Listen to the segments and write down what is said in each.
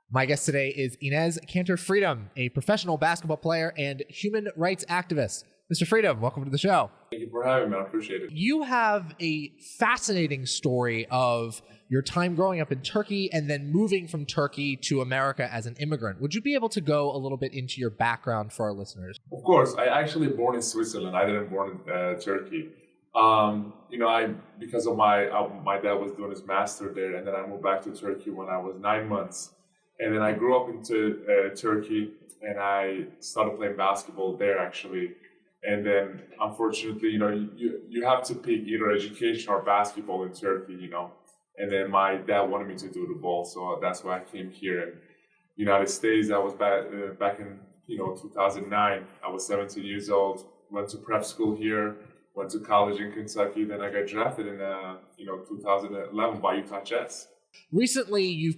My guest today is Enes Kanter Freedom, a professional basketball player and human rights activist. Mr. Freedom, welcome to the show. Thank you for having me. I appreciate it. You have a fascinating story of your time growing up in Turkey and then moving from Turkey to America as an immigrant. Would you be able to go a little bit into your background for our listeners? Of course. I actually born in Switzerland. I didn't born in Turkey. Because of my dad was doing his master there, and then I moved back to Turkey when I was 9 months. And then I grew up into Turkey, and I started playing basketball there actually. And then, unfortunately, you have to pick either education or basketball in Turkey, And then my dad wanted me to do the ball, so that's why I came here. In the United States, I was back in 2009. I was 17 years old. Went to prep school here. Went to college in Kentucky. Then I got drafted in 2011 by Utah Jazz. Recently, you've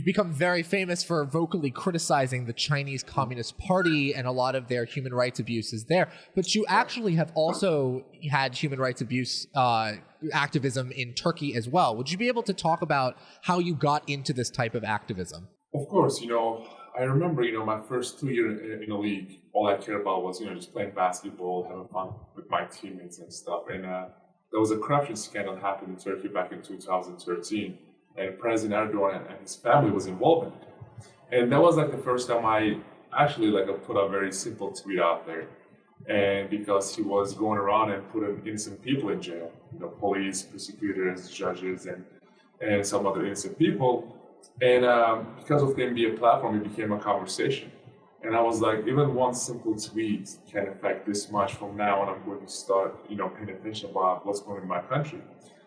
become very famous for vocally criticizing the Chinese Communist Party and a lot of their human rights abuses there. But you actually have also had human rights abuse activism in Turkey as well. Would you be able to talk about how you got into this type of activism? Of course, I remember, my first 2 years in the league, all I cared about was, just playing basketball, having fun with my teammates and stuff. And there was a corruption scandal happened in Turkey back in 2013. And President Erdogan and his family was involved in it. And that was the first time I actually put a very simple tweet out there. And because he was going around and putting innocent people in jail, police, prosecutors, judges, and some other innocent people. And because of the NBA platform, it became a conversation. And I was like, even one simple tweet can affect this much. From now on, I'm going to start, paying attention about what's going on in my country.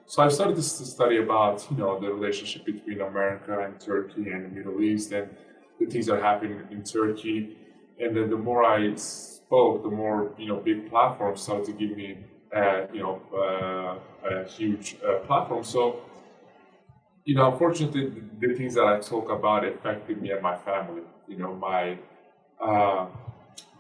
So I started to study about, the relationship between America and Turkey and the Middle East and the things that are happening in Turkey. And then the more I spoke, the more, big platforms started to give me, a huge platform. So, unfortunately, the things that I talk about affected me and my family.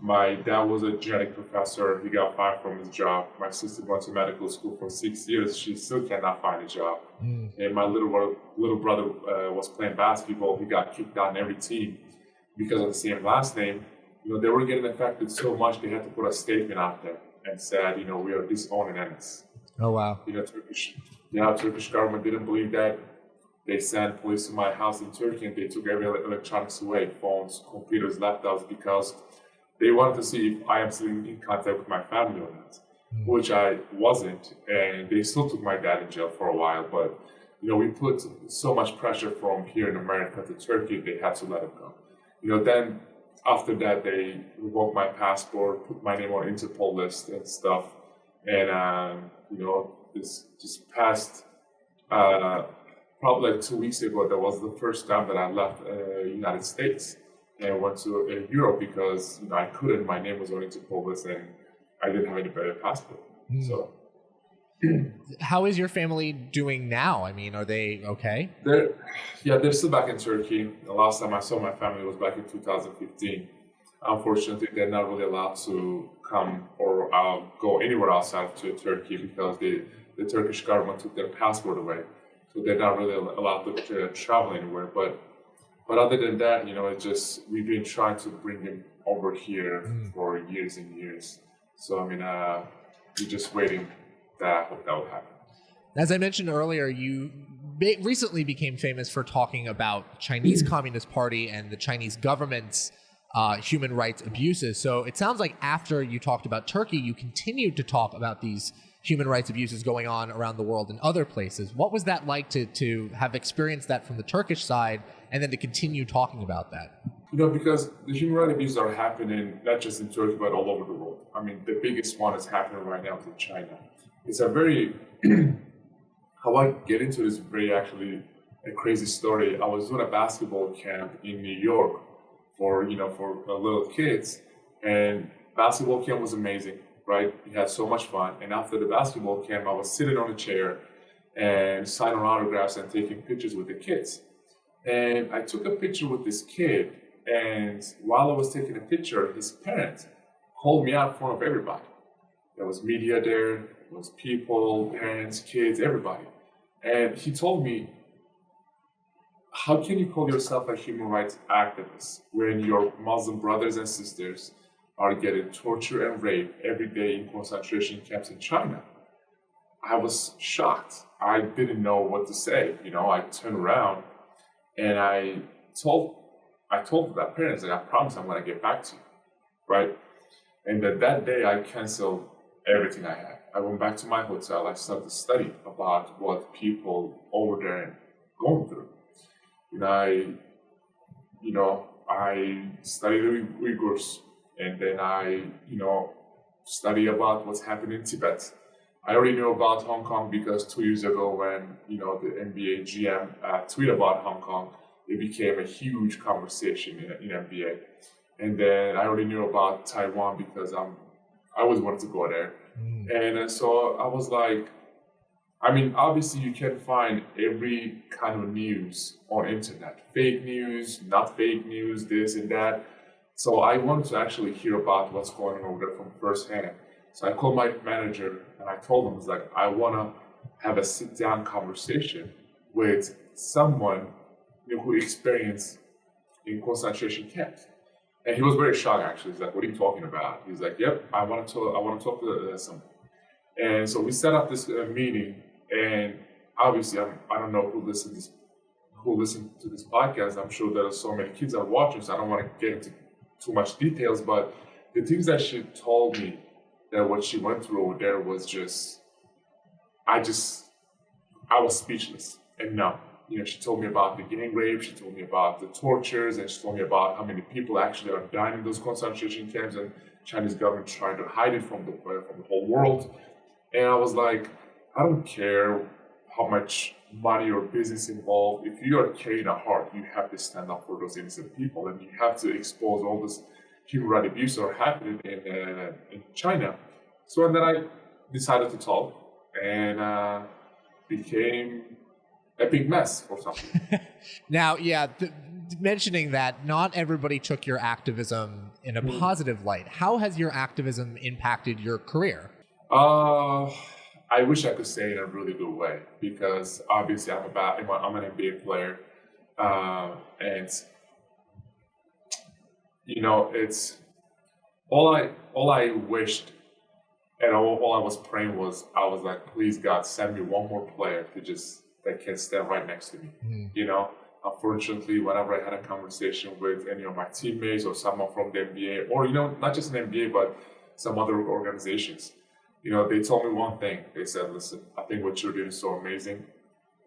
My dad was a genetic professor. He got fired from his job. My sister went to medical school for 6 years. She still cannot find a job. And my little brother was playing basketball. He got kicked out in every team because of the same last name. They were getting affected so much they had to put a statement out there and said, we are disowning Enes. Oh, wow. Turkish government didn't believe that. They sent police to my house in Turkey and they took every electronics away, phones, computers, laptops, because they wanted to see if I am still in contact with my family or not, which I wasn't. And they still took my dad in jail for a while. But, we put so much pressure from here in America to Turkey, they had to let him go. Then after that, they revoked my passport, put my name on Interpol list and stuff. And, this just past, probably 2 weeks ago, that was the first time that I left the United States. And went to Europe because I couldn't. My name was on Interpol list, and I didn't have any better passport. So, how is your family doing now? I mean, are they okay? They're still back in Turkey. The last time I saw my family was back in 2015. Unfortunately, they're not really allowed to come or go anywhere outside to Turkey because the Turkish government took their passport away. So they're not really allowed to travel anywhere. But other than that, it's just we've been trying to bring him over here for years and years. So, we're just waiting that I hope that will happen. As I mentioned earlier, you recently became famous for talking about Chinese Communist Party and the Chinese government's human rights abuses. So it sounds like after you talked about Turkey, you continued to talk about these human rights abuses going on around the world in other places. What was that like to have experienced that from the Turkish side and then to continue talking about that? Because the human rights abuses are happening not just in Turkey, but all over the world. The biggest one is happening right now in China. It's a very, how I get into this very actually a crazy story. I was doing a basketball camp in New York for little kids, and basketball camp was amazing. Right? We had so much fun. And after the basketball camp, I was sitting on a chair and signing autographs and taking pictures with the kids. And I took a picture with this kid. And while I was taking a picture, his parents called me out in front of everybody. There was media there, there was people, parents, kids, everybody. And he told me, how can you call yourself a human rights activist when your Muslim brothers and sisters are getting tortured and raped every day in concentration camps in China? I was shocked. I didn't know what to say. I turned around and I told that parents, like, I promise I'm gonna get back to you, right? And that day I canceled everything I had. I went back to my hotel. I started to study about what people over there going through. I studied the Uyghurs, and then I, study about what's happening in Tibet. I already knew about Hong Kong because 2 years ago when, the NBA GM tweeted about Hong Kong, it became a huge conversation in NBA. And then I already knew about Taiwan because I always wanted to go there. And so I was like, obviously you can find every kind of news on internet, fake news, not fake news, this and that. So I wanted to actually hear about what's going on over there from firsthand. So I called my manager and I told him, I want to have a sit-down conversation with someone who experienced in concentration camps. And he was very shocked, actually. He's like, what are you talking about? He's like, yep, I want to talk to someone. And so we set up this meeting, and obviously I don't know who listen to this podcast. I'm sure there are so many kids that are watching, so I don't want to get into too much details, but the things that she told me, that what she went through over there was just, I was speechless and numb. She told me about the gang rape, she told me about the tortures, and she told me about how many people actually are dying in those concentration camps, and Chinese government trying to hide it from the whole world. And I was like, I don't care how much money or business involved. If you are carrying a heart, you have to stand up for those innocent people, and you have to expose all this human rights abuse that are happening in China. So and then I decided to talk, and became a big mess or something. Now, mentioning that not everybody took your activism in a positive light. How has your activism impacted your career? I wish I could say it in a really good way, because obviously I'm an NBA player, and it's all I wished and all I was praying was, I was like, please God, send me one more player that can stand right next to me. Unfortunately, whenever I had a conversation with any of my teammates or someone from the NBA, or not just an NBA but some other organizations, they told me one thing. They said, listen, I think what you're doing is so amazing.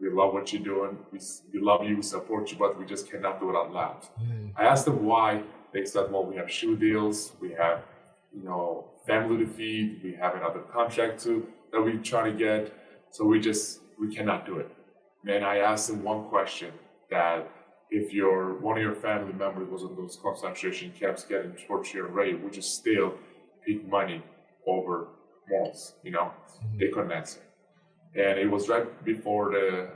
We love what you're doing. We love you, we support you, but we just cannot do it out loud. I asked them why. They said, well, we have shoe deals, we have, family to feed, we have another contract that we try to get, so we cannot do it. And I asked them one question, that if one of your family members was in those concentration camps getting tortured and raped, would you still pick money over morals? They couldn't answer. And it was right before the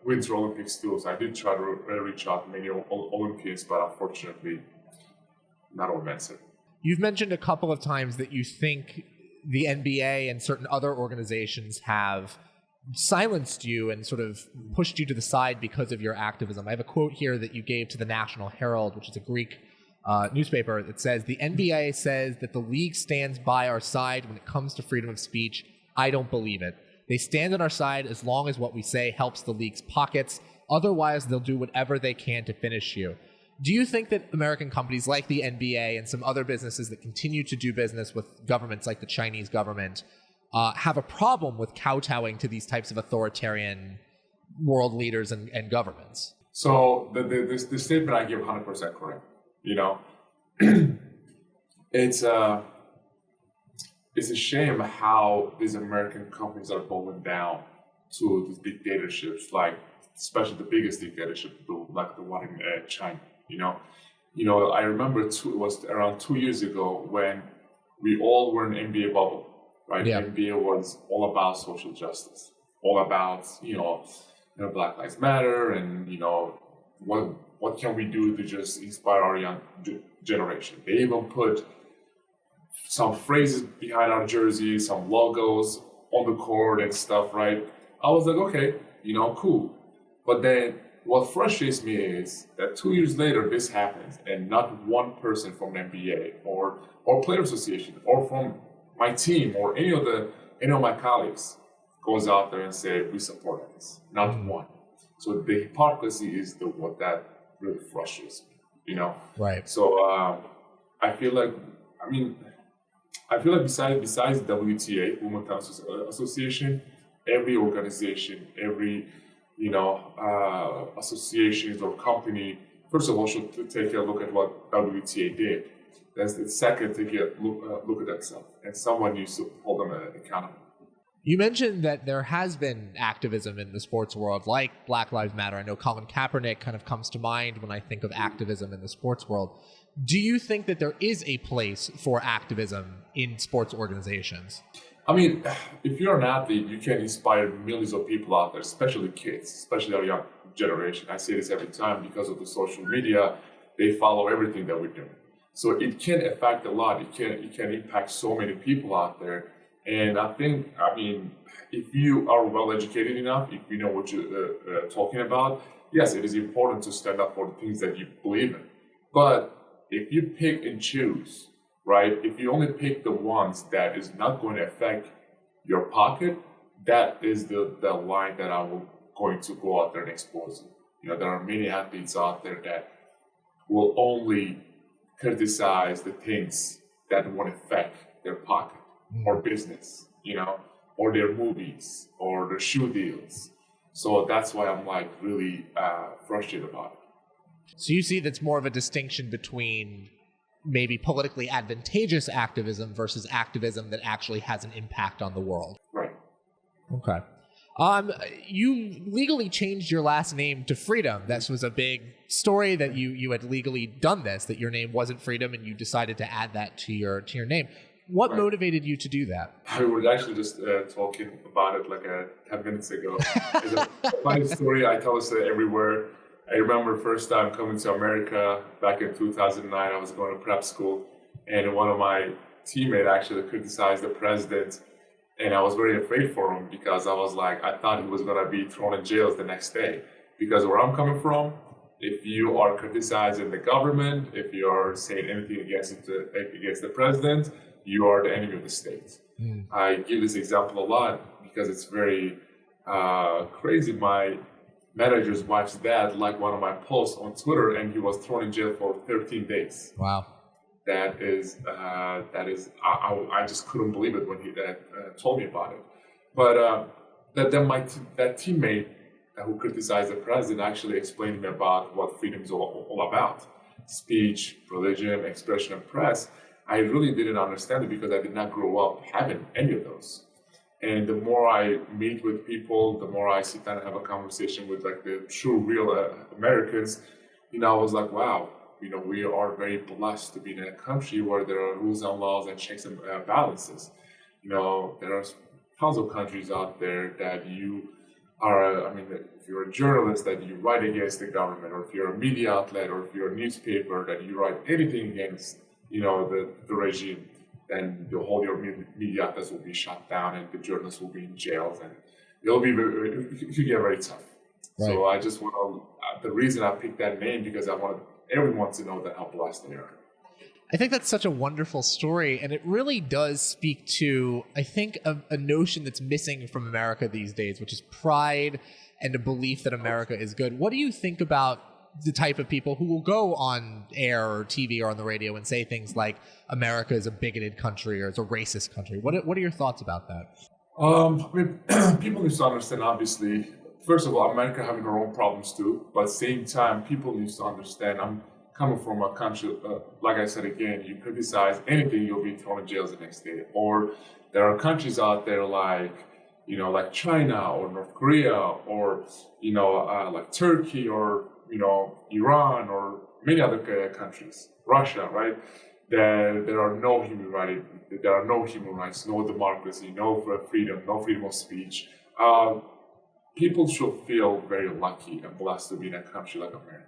Winter Olympics too, so I did try to reach out to many Olympians, but unfortunately, not all answered. You've mentioned a couple of times that you think the NBA and certain other organizations have silenced you and sort of pushed you to the side because of your activism. I have a quote here that you gave to the National Herald, which is a Greek newspaper, that says, "The NBA says that the league stands by our side when it comes to freedom of speech. I don't believe it. They stand on our side as long as what we say helps the league's pockets. Otherwise, they'll do whatever they can to finish you." Do you think that American companies like the NBA and some other businesses that continue to do business with governments like the Chinese government have a problem with kowtowing to these types of authoritarian world leaders and governments? So the statement I give 100% correct. It's a shame how these American companies are bowing down to these dictatorships, like especially the biggest dictatorship, like the one in China. I remember it was around 2 years ago when we all were in the NBA bubble, right? Yeah. NBA was all about social justice, all about Black Lives Matter, and what can we do to just inspire our young generation. They even put some phrases behind our jerseys, some logos on the court and stuff, right? I was like, okay, cool. But then what frustrates me is that 2 years later this happens, and not one person from the NBA or player association or from my team or any of my colleagues goes out there and say we support this. Not one. So the hypocrisy is what that really frustrates me. You know. Right. So I feel like besides WTA, Women's Tennis Association, every organization, every associations or company, first of all, should take a look at what WTA did. That's the second, take a look at themselves, and someone needs to hold them accountable. You mentioned that there has been activism in the sports world, like Black Lives Matter. I know Colin Kaepernick kind of comes to mind when I think of activism in the sports world. Do you think that there is a place for activism in sports organizations? I mean, if you're an athlete, you can inspire millions of people out there, especially kids, especially our young generation. I say this every time because of the social media. They follow everything that we're doing. So it can affect a lot. It can impact so many people out there. And I mean, if you are well educated enough, if you know what you're talking about, yes, it is important to stand up for the things that you believe in. But if you pick and choose, right? If you only pick the ones that is not going to affect your pocket, that is the line that I'm going to go out there and expose. There are many athletes out there that will only criticize the things that won't affect their pocket or business, or their movies or their shoe deals. So that's why I'm like really frustrated about it. So you see that's more of a distinction between maybe politically advantageous activism versus activism that actually has an impact on the world. Right. Okay. You legally changed your last name to Freedom. This was a big story that you had legally done this, that your name wasn't Freedom, and you decided to add that to your name. What motivated you to do that? I was actually just talking about it like 10 minutes ago. It's a funny story. I tell this everywhere. I remember first time coming to America back in 2009. I was going to prep school, and one of my teammates actually criticized the president, and I was very afraid for him because I was like, I thought he was going to be thrown in jail the next day. Because where I'm coming from, if you are criticizing the government, if you are saying anything against the president, you are the enemy of the state. I give this example a lot because it's very crazy. My manager's wife's dad liked one of my posts on Twitter, and he was thrown in jail for 13 days. Wow. That is, I just couldn't believe it when he told me about it. But that teammate who criticized the president actually explained to me about what freedom is all about. Speech, religion, expression, and press. I really didn't understand it because I did not grow up having any of those. And the more I meet with people, the more I sit down and have a conversation with like the true, real Americans, I was like, wow, we are very blessed to be in a country where there are rules and laws and checks and balances. There are tons of countries out there that you are, if you're a journalist, that you write against the government, or if you're a media outlet, or if you're a newspaper, that you write anything against the regime, then your media outlets will be shut down and the journalists will be in jails, and it could get very tough. Right. So I just want the reason I picked that name because I wanted everyone to know that how blessed they are. I think that's such a wonderful story, and it really does speak to, I think, a notion that's missing from America these days, which is pride and a belief that America is good. What do you think about the type of people who will go on air or TV or on the radio and say things like America is a bigoted country or it's a racist country? What are your thoughts about that? People need to understand, obviously, first of all, America having their own problems too, but at the same time, people need to understand I'm coming from a country, like I said again, you criticize anything, you'll be thrown in jail the next day. Or there are countries out there like China or North Korea or, like Turkey or, Iran or many other countries, Russia, right? There are no human rights, no democracy, no freedom, no freedom of speech. People should feel very lucky and blessed to be in a country like America,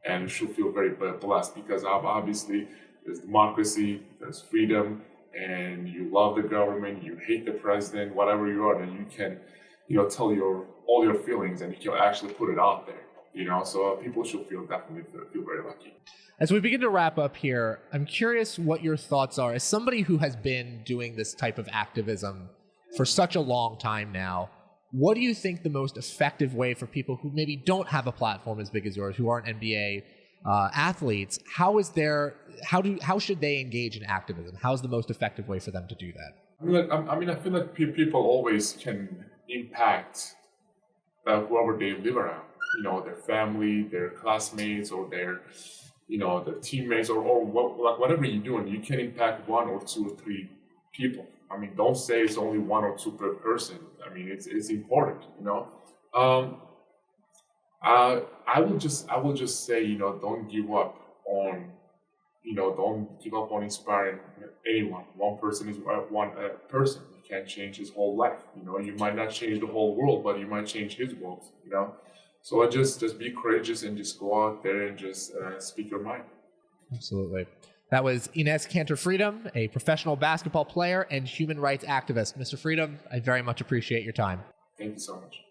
and should feel very blessed because obviously there's democracy, there's freedom, and you love the government, you hate the president, whatever you are, then you can, tell all your feelings and you can actually put it out there. So people should definitely feel very lucky. As we begin to wrap up here, I'm curious what your thoughts are. As somebody who has been doing this type of activism for such a long time now, what do you think the most effective way for people who maybe don't have a platform as big as yours, who aren't NBA athletes, how should they engage in activism? How is the most effective way for them to do that? I feel like people always can impact whoever they live around. Their family, their classmates, or their teammates, or whatever you're doing, you can impact 1 or 2 or 3 people. Don't say it's only 1 or 2 per person. It's important. I will just say, don't give up on, inspiring anyone. One person is one person. You can't change his whole life. You might not change the whole world, but you might change his world. So just be courageous and just go out there and just speak your mind. Absolutely. That was Enes Kanter Freedom, a professional basketball player and human rights activist. Mr. Freedom, I very much appreciate your time. Thank you so much.